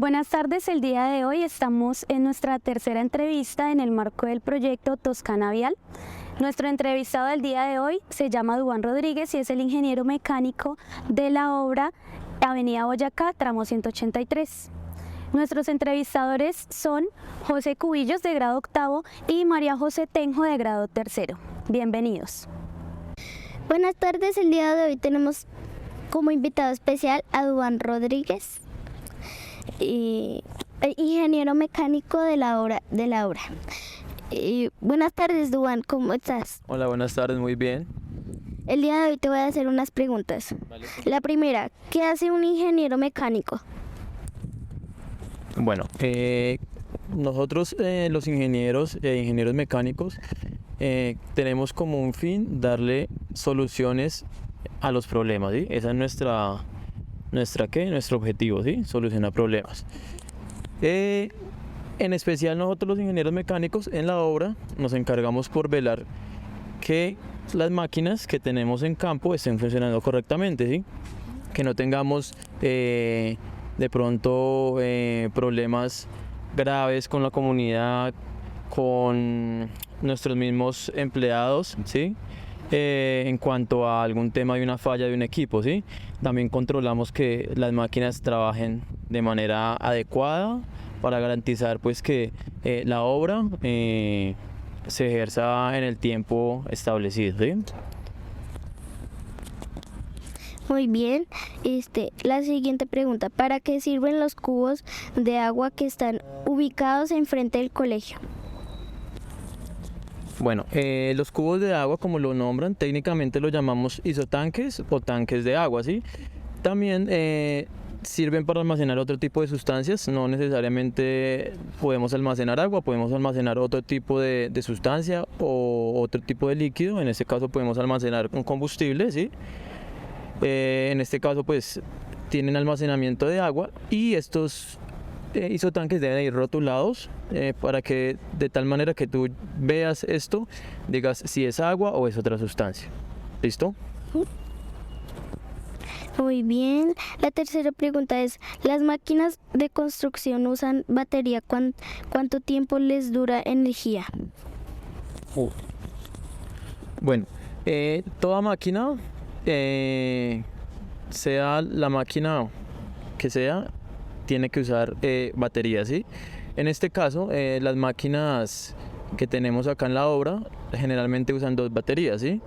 Buenas tardes, el día de hoy estamos en nuestra tercera entrevista en el marco del proyecto Toscana Vial. Nuestro entrevistado del día de hoy se llama Duván Rodríguez y es el ingeniero mecánico de la obra Avenida Boyacá, tramo 183. Nuestros entrevistadores son José Cubillos, de grado octavo, y María José Tenjo, de grado tercero. Bienvenidos. Buenas tardes, el día de hoy tenemos como invitado especial a Duván Rodríguez, ingeniero mecánico de la obra. Buenas tardes, Duván, ¿cómo estás? Hola, buenas tardes, muy bien. El día de hoy te voy a hacer unas preguntas. Vale. La primera, ¿qué hace un ingeniero mecánico? Bueno, nosotros los ingenieros mecánicos tenemos como un fin darle soluciones a los problemas, ¿sí? Esa es nuestro objetivo, ¿sí? Solucionar problemas. En especial nosotros los ingenieros mecánicos en la obra nos encargamos por velar que las máquinas que tenemos en campo estén funcionando correctamente, ¿sí? Que no tengamos de pronto problemas graves con la comunidad, con nuestros mismos empleados, ¿sí? En cuanto a algún tema de una falla de un equipo, ¿sí? También controlamos que las máquinas trabajen de manera adecuada para garantizar pues que la obra se ejerza en el tiempo establecido, ¿sí? Muy bien. La siguiente pregunta, ¿para qué sirven los cubos de agua que están ubicados enfrente del colegio? Bueno, los cubos de agua, como lo nombran, técnicamente lo llamamos isotanques o tanques de agua, ¿sí? También sirven para almacenar otro tipo de sustancias, no necesariamente podemos almacenar agua, podemos almacenar otro tipo de sustancia o otro tipo de líquido. En este caso podemos almacenar un combustible, ¿sí? En este caso pues tienen almacenamiento de agua y estos isotanques deben ir rotulados para que de tal manera que tú veas esto, digas si es agua o es otra sustancia. ¿Listo? Muy bien. La tercera pregunta es, ¿las máquinas de construcción usan batería? ¿Cuánto tiempo les dura energía? Bueno, toda máquina, sea la máquina que sea, tiene que usar baterías, ¿sí? En este caso, las máquinas que tenemos acá en la obra generalmente usan dos baterías, ¿sí?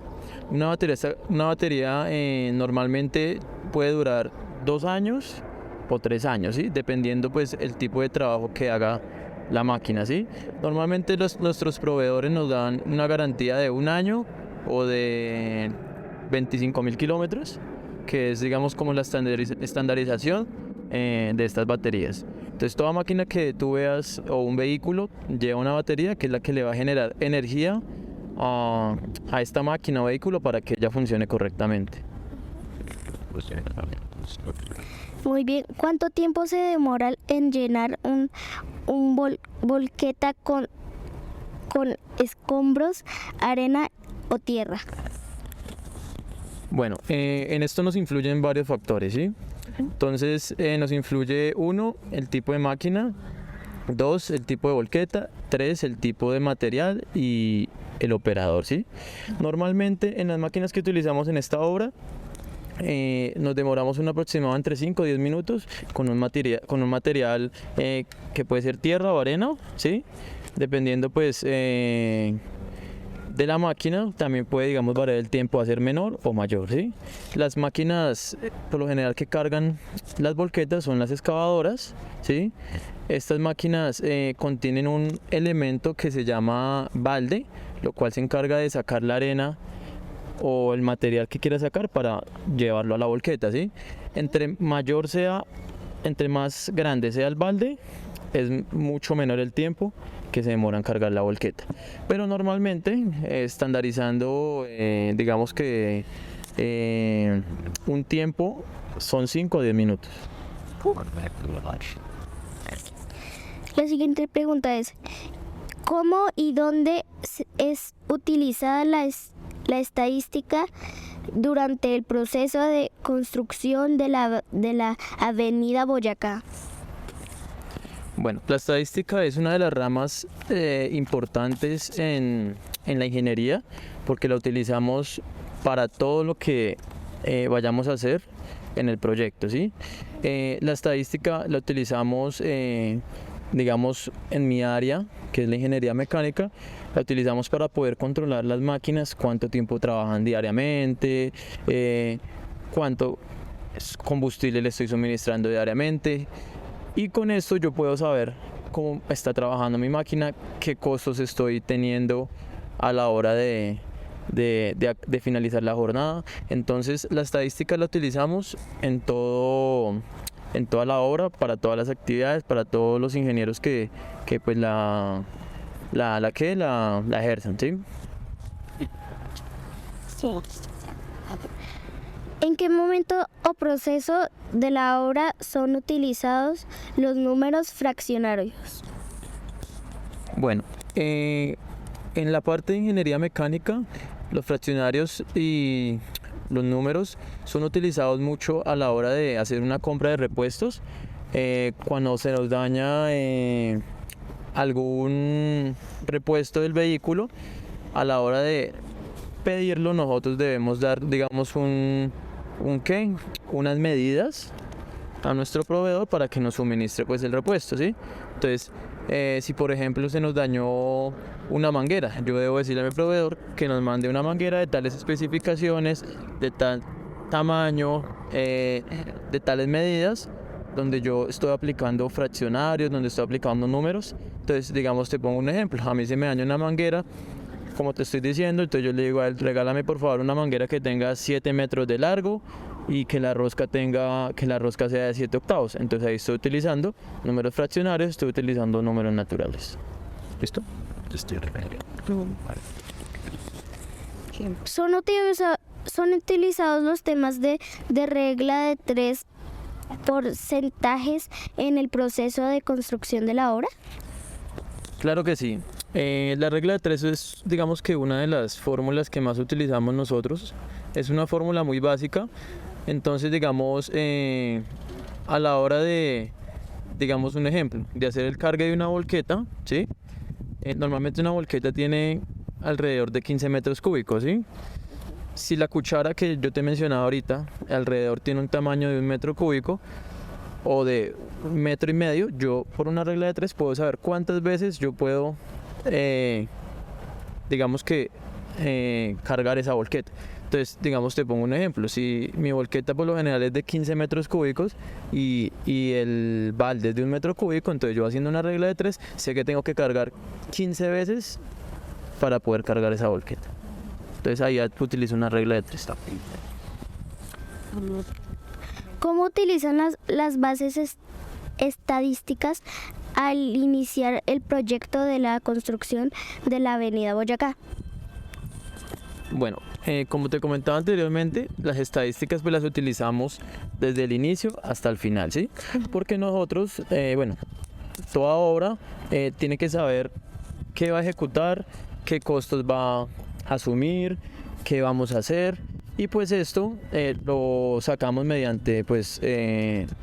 Una batería normalmente puede durar 2 años o 3 años, ¿sí? Dependiendo pues el tipo de trabajo que haga la máquina, ¿sí? Normalmente nuestros proveedores nos dan una garantía de 1 año o de 25.000 kilómetros, que es digamos como la estandarización de estas baterías. Entonces toda máquina que tú veas o un vehículo lleva una batería que es la que le va a generar energía a esta máquina o vehículo para que ella funcione correctamente. Muy bien. ¿Cuánto tiempo se demora en llenar un volqueta con escombros, arena o tierra? Bueno, en esto nos influyen varios factores, ¿sí? Entonces nos influye 1, el tipo de máquina, 2, el tipo de volqueta, 3, el tipo de material y el operador, ¿sí? Normalmente en las máquinas que utilizamos en esta obra nos demoramos un aproximado entre 5 y 10 minutos con un material que puede ser tierra o arena, ¿sí? Dependiendo pues de la máquina, también puede digamos variar el tiempo a ser menor o mayor, ¿sí? Las máquinas por lo general que cargan las volquetas son las excavadoras, ¿sí? Estas máquinas contienen un elemento que se llama balde, lo cual se encarga de sacar la arena o el material que quiera sacar para llevarlo a la volqueta, ¿sí? Entre más grande sea el balde, es mucho menor el tiempo que se demora en cargar la volqueta. Pero normalmente, estandarizando, digamos que un tiempo son 5 o 10 minutos. La siguiente pregunta es, ¿cómo y dónde es utilizada la estadística durante el proceso de construcción de la avenida Boyacá? Bueno, la estadística es una de las ramas importantes en la ingeniería porque la utilizamos para todo lo que vayamos a hacer en el proyecto, ¿sí? La estadística la utilizamos, digamos, en mi área, que es la ingeniería mecánica, la utilizamos para poder controlar las máquinas, cuánto tiempo trabajan diariamente, cuánto combustible le estoy suministrando diariamente, y con esto yo puedo saber cómo está trabajando mi máquina, qué costos estoy teniendo a la hora de finalizar la jornada. Entonces la estadística la utilizamos en toda la obra, para todas las actividades, para todos los ingenieros que pues la ejercen, ¿sí? ¿En qué momento o proceso de la obra son utilizados los números fraccionarios? Bueno, en la parte de ingeniería mecánica, los fraccionarios y los números son utilizados mucho a la hora de hacer una compra de repuestos. Cuando se nos daña algún repuesto del vehículo, a la hora de pedirlo nosotros debemos dar, digamos, unas medidas a nuestro proveedor para que nos suministre pues el repuesto, ¿sí? Entonces, si por ejemplo se nos dañó una manguera, yo debo decirle a mi proveedor que nos mande una manguera de tales especificaciones, de tal tamaño, de tales medidas, donde yo estoy aplicando fraccionarios, donde estoy aplicando números. Entonces, digamos, te pongo un ejemplo, a mí se me daña una manguera, como te estoy diciendo, entonces yo le digo a él, regálame por favor una manguera que tenga 7 metros de largo y que la rosca sea de 7 octavos. Entonces ahí estoy utilizando números fraccionarios, estoy utilizando números naturales. ¿Listo? ¿Son utilizados los temas de regla de 3 porcentajes en el proceso de construcción de la obra? Claro que sí. La regla de 3 es, digamos, que una de las fórmulas que más utilizamos nosotros. Es una fórmula muy básica. Entonces, digamos, a la hora de, digamos, un ejemplo, de hacer el cargue de una volqueta, ¿sí? Normalmente una volqueta tiene alrededor de 15 metros cúbicos, ¿sí? Si la cuchara que yo te mencionaba ahorita alrededor tiene un tamaño de 1 metro cúbico o de 1,5 metros, yo por una regla de 3 puedo saber cuántas veces yo puedo, digamos que, cargar esa volqueta. Entonces, digamos, te pongo un ejemplo. Si mi volqueta por lo general es de 15 metros cúbicos y el balde es de 1 metro cúbico, entonces yo haciendo una regla de 3 sé que tengo que cargar 15 veces para poder cargar esa volqueta. Entonces ahí ya utilizo una regla de 3. ¿Cómo utilizan las bases estadísticas al iniciar el proyecto de la construcción de la Avenida Boyacá? Bueno, como te comentaba anteriormente, las estadísticas pues las utilizamos desde el inicio hasta el final, ¿sí? Porque nosotros, bueno, toda obra tiene que saber qué va a ejecutar, qué costos va a asumir, qué vamos a hacer, y pues esto lo sacamos mediante pues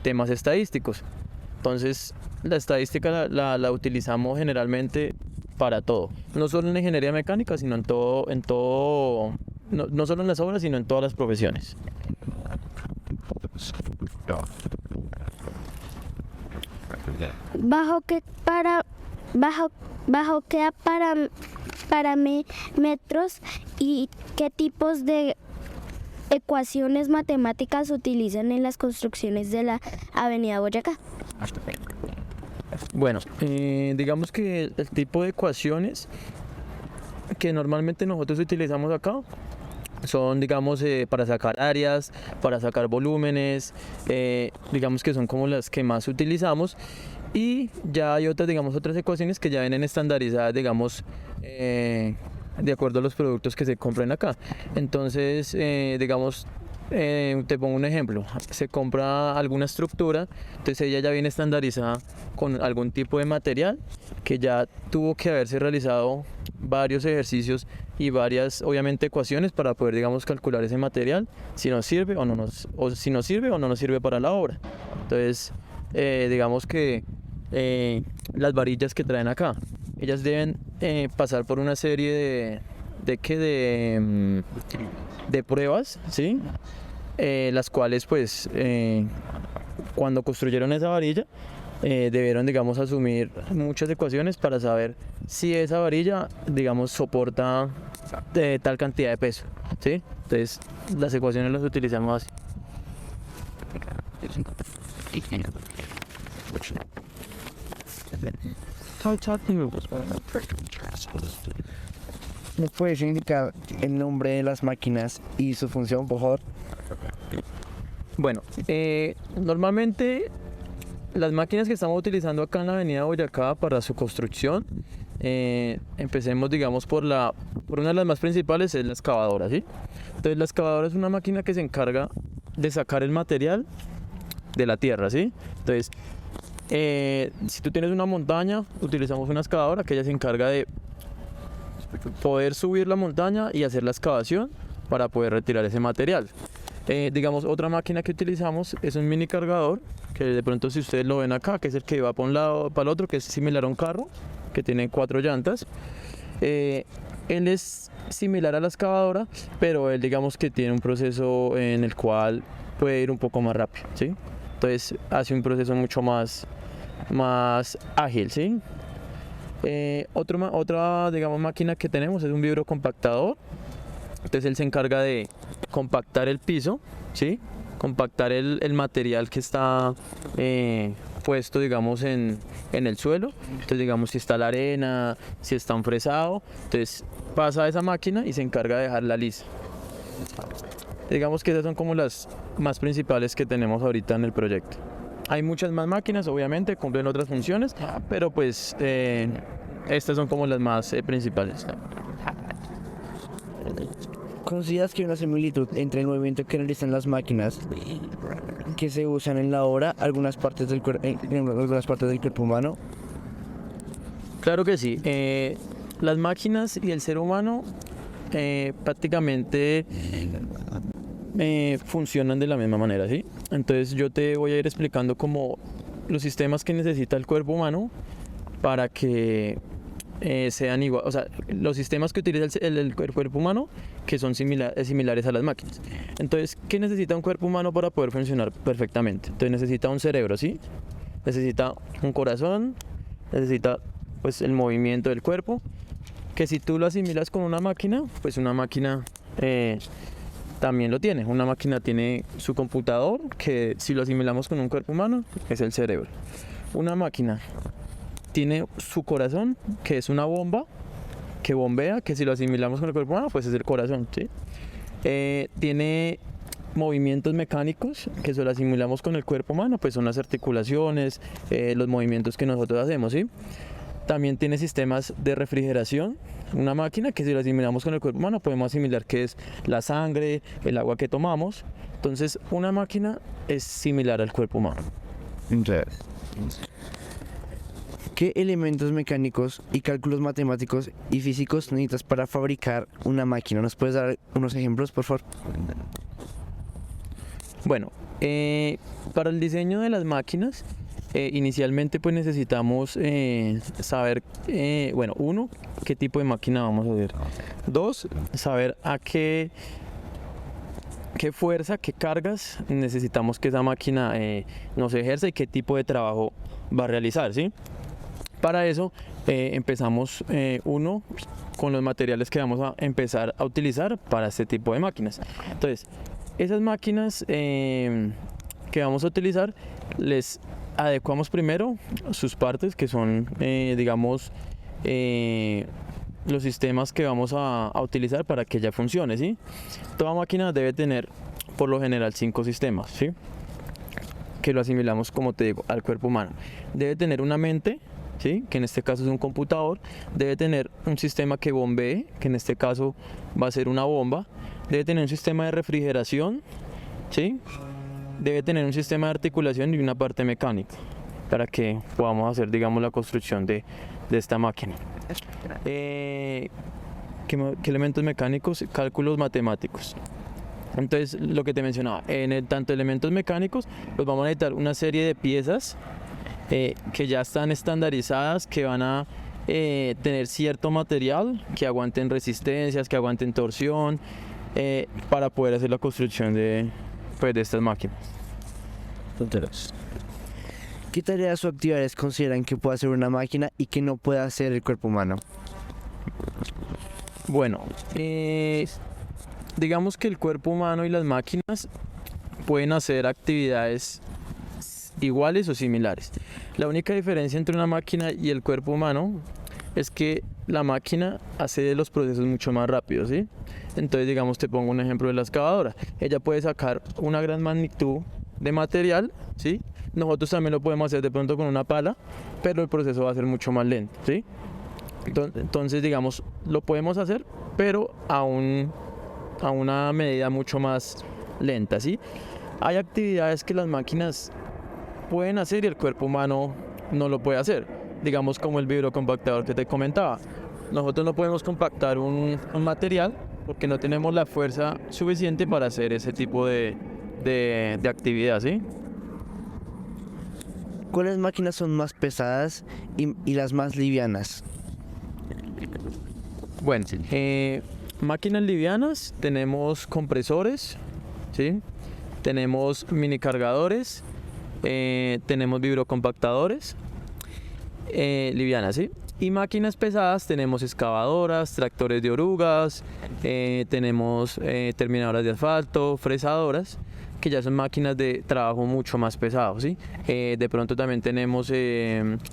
temas estadísticos. Entonces la estadística la utilizamos generalmente para todo, no solo en la ingeniería mecánica, sino en todo, no solo en las obras, sino en todas las profesiones. ¿Bajo qué parámetros y qué tipos de ecuaciones matemáticas se utilizan en las construcciones de la Avenida Boyacá? Bueno, digamos que el tipo de ecuaciones que normalmente nosotros utilizamos acá son, digamos, para sacar áreas, para sacar volúmenes, digamos que son como las que más utilizamos. Y ya hay otras, digamos, otras ecuaciones que ya vienen estandarizadas, digamos, de acuerdo a los productos que se compren acá. Entonces, digamos, te pongo un ejemplo, se compra alguna estructura, entonces ella ya viene estandarizada con algún tipo de material que ya tuvo que haberse realizado varios ejercicios y varias, obviamente, ecuaciones para poder, digamos, calcular ese material, si nos sirve o no nos sirve para la obra. Entonces, digamos que las varillas que traen acá. Ellas deben pasar por una serie de pruebas, ¿sí? Las cuales pues cuando construyeron esa varilla debieron, digamos, asumir muchas ecuaciones para saber si esa varilla, digamos, soporta tal cantidad de peso, ¿sí? Entonces las ecuaciones las utilizamos así. ¿Me puedes indicar el nombre de las máquinas y su función, por favor? Bueno, normalmente las máquinas que estamos utilizando acá en la avenida Boyacá para su construcción, empecemos, digamos, por una de las más principales, es la excavadora, ¿sí? Entonces la excavadora es una máquina que se encarga de sacar el material de la tierra, ¿sí? Entonces, si tú tienes una montaña, utilizamos una excavadora que ella se encarga de poder subir la montaña y hacer la excavación para poder retirar ese material. Digamos, otra máquina que utilizamos es un mini cargador, que de pronto si ustedes lo ven acá, que es el que va para un lado para el otro, que es similar a un carro, que tiene 4 llantas. Él es similar a la excavadora, pero él, digamos, que tiene un proceso en el cual puede ir un poco más rápido, ¿sí? Entonces hace un proceso mucho más ágil, ¿sí? Otra, digamos, máquina que tenemos es un vibrocompactador. Entonces él se encarga de compactar el piso, ¿sí? Compactar el material que está puesto, digamos, en el suelo. Entonces, digamos, si está la arena, si está un fresado, entonces pasa a esa máquina y se encarga de dejarla lisa. Digamos que esas son como las más principales que tenemos ahorita en el proyecto. Hay muchas más máquinas, obviamente, cumplen otras funciones, pero pues estas son como las más principales. ¿Consideras que hay una similitud entre el movimiento que realizan las máquinas que se usan en la obra, algunas partes del cuerpo humano? Claro que sí. Las máquinas y el ser humano prácticamente funcionan de la misma manera, ¿sí? Entonces yo te voy a ir explicando como los sistemas que necesita el cuerpo humano para que sean igual, o sea, los sistemas que utiliza el cuerpo humano que son similares a las máquinas. Entonces, ¿qué necesita un cuerpo humano para poder funcionar perfectamente? Entonces necesita un cerebro, ¿sí? Necesita un corazón, necesita pues el movimiento del cuerpo, que si tú lo asimilas con una máquina, pues una máquina también lo tiene. Una máquina tiene su computador, que si lo asimilamos con un cuerpo humano, es el cerebro. Una máquina tiene su corazón, que es una bomba que bombea, que si lo asimilamos con el cuerpo humano, pues es el corazón, ¿sí? Tiene movimientos mecánicos, que si lo asimilamos con el cuerpo humano, pues son las articulaciones, los movimientos que nosotros hacemos, ¿sí? También tiene sistemas de refrigeración, una máquina que si lo asimilamos con el cuerpo humano podemos asimilar que es la sangre, el agua que tomamos. Entonces una máquina es similar al cuerpo humano. ¿Qué elementos mecánicos y cálculos matemáticos y físicos necesitas para fabricar una máquina? ¿Nos puedes dar unos ejemplos, por favor? Bueno, para el diseño de las máquinas, inicialmente pues necesitamos saber, bueno, 1, qué tipo de máquina vamos a hacer. 2, saber a qué fuerza, qué cargas necesitamos que esa máquina nos ejerza y qué tipo de trabajo va a realizar, ¿sí? Para eso empezamos, 1, con los materiales que vamos a empezar a utilizar para este tipo de máquinas. Entonces, esas máquinas que vamos a utilizar, les adecuamos primero sus partes, que son, digamos, los sistemas que vamos a utilizar para que ella funcione, ¿sí? Toda máquina debe tener, por lo general, 5 sistemas, ¿sí? Que lo asimilamos, como te digo, al cuerpo humano. Debe tener una mente, ¿sí? Que en este caso es un computador. Debe tener un sistema que bombee, que en este caso va a ser una bomba. Debe tener un sistema de refrigeración, ¿sí? Debe tener un sistema de articulación y una parte mecánica para que podamos hacer, digamos, la construcción de esta máquina. ¿Qué elementos mecánicos? Cálculos matemáticos. Entonces, lo que te mencionaba, tanto elementos mecánicos, pues vamos a necesitar una serie de piezas que ya están estandarizadas, que van a tener cierto material, que aguanten resistencias, que aguanten torsión, para poder hacer la construcción de estas máquinas. ¿Qué tareas o actividades consideran que puede hacer una máquina y que no puede hacer el cuerpo humano? Bueno, digamos que el cuerpo humano y las máquinas pueden hacer actividades iguales o similares. La única diferencia entre una máquina y el cuerpo humano es que la máquina hace los procesos mucho más rápidos, ¿sí? Entonces, digamos, te pongo un ejemplo de la excavadora. Ella puede sacar una gran magnitud de material, ¿sí? Nosotros también lo podemos hacer de pronto con una pala, pero el proceso va a ser mucho más lento, ¿sí? Entonces, digamos, lo podemos hacer, pero a una medida mucho más lenta, ¿sí? Hay actividades que las máquinas pueden hacer y el cuerpo humano no lo puede hacer, digamos como el vibrocompactador que te comentaba. Nosotros no podemos compactar un material porque no tenemos la fuerza suficiente para hacer ese tipo de actividad, ¿sí? ¿Cuáles máquinas son más pesadas y las más livianas? Bueno, máquinas livianas, tenemos compresores, ¿sí? Tenemos mini cargadores, tenemos vibrocompactadores, livianas, ¿sí? Y máquinas pesadas tenemos excavadoras, tractores de orugas, tenemos terminadoras de asfalto, fresadoras, que ya son máquinas de trabajo mucho más pesado, ¿sí? De pronto también tenemos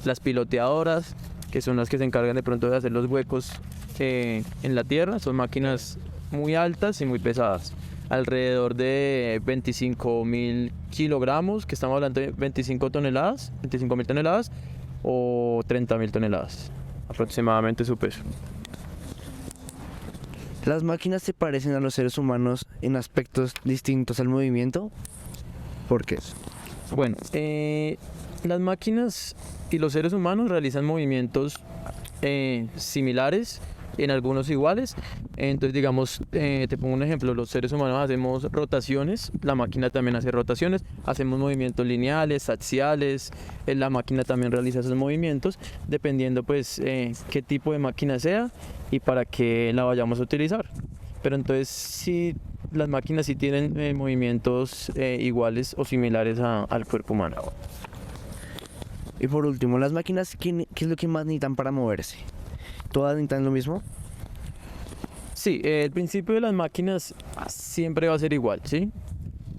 las piloteadoras, que son las que se encargan de pronto de hacer los huecos en la tierra. Son máquinas muy altas y muy pesadas, alrededor de 25.000 kilogramos, que estamos hablando de 25.000 toneladas o 30.000 toneladas, aproximadamente su peso. ¿Las máquinas se parecen a los seres humanos en aspectos distintos al movimiento? ¿Por qué? Bueno, las máquinas y los seres humanos realizan movimientos similares, en algunos iguales. Entonces, digamos, te pongo un ejemplo: los seres humanos hacemos rotaciones, la máquina también hace rotaciones, hacemos movimientos lineales, axiales, la máquina también realiza esos movimientos, dependiendo pues qué tipo de máquina sea y para qué la vayamos a utilizar. Pero entonces sí, las máquinas sí tienen movimientos iguales o similares al cuerpo humano. Y por último, las máquinas, ¿qué es lo que más necesitan para moverse? ¿Todas necesitan lo mismo? Sí, el principio de las máquinas siempre va a ser igual, ¿sí?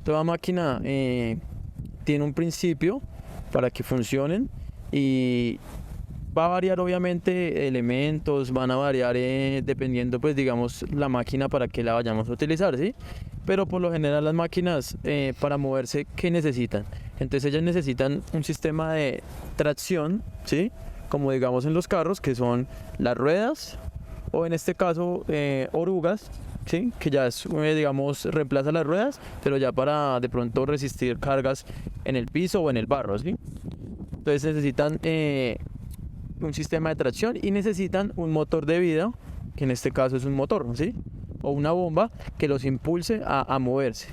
Toda máquina tiene un principio para que funcionen y va a variar obviamente elementos, van a variar dependiendo pues digamos la máquina para que la vayamos a utilizar, ¿sí? Pero por lo general las máquinas para moverse, ¿qué necesitan? Entonces ellas necesitan un sistema de tracción, ¿sí? Como digamos en los carros, que son las ruedas, o en este caso orugas, ¿sí? Que ya es, digamos, reemplaza las ruedas, pero ya para de pronto resistir cargas en el piso o en el barro, ¿sí? Entonces necesitan un sistema de tracción y necesitan un motor de vida, que en este caso es un motor, ¿sí? O una bomba que los impulse a moverse.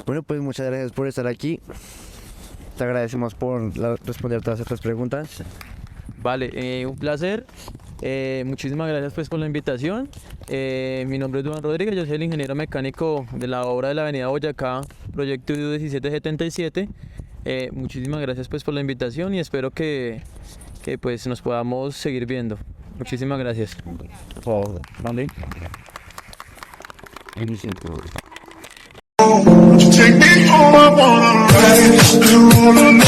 Bueno, pues muchas gracias por estar aquí. Te agradecemos por responder todas estas preguntas. Vale, un placer. Muchísimas gracias pues por la invitación. Mi nombre es Duván Rodríguez, yo soy el ingeniero mecánico de la obra de la avenida Boyacá, proyecto IU 1777. Muchísimas gracias pues por la invitación y espero que pues nos podamos seguir viendo. Muchísimas gracias. ¿Dónde? Take me home, I wanna ride.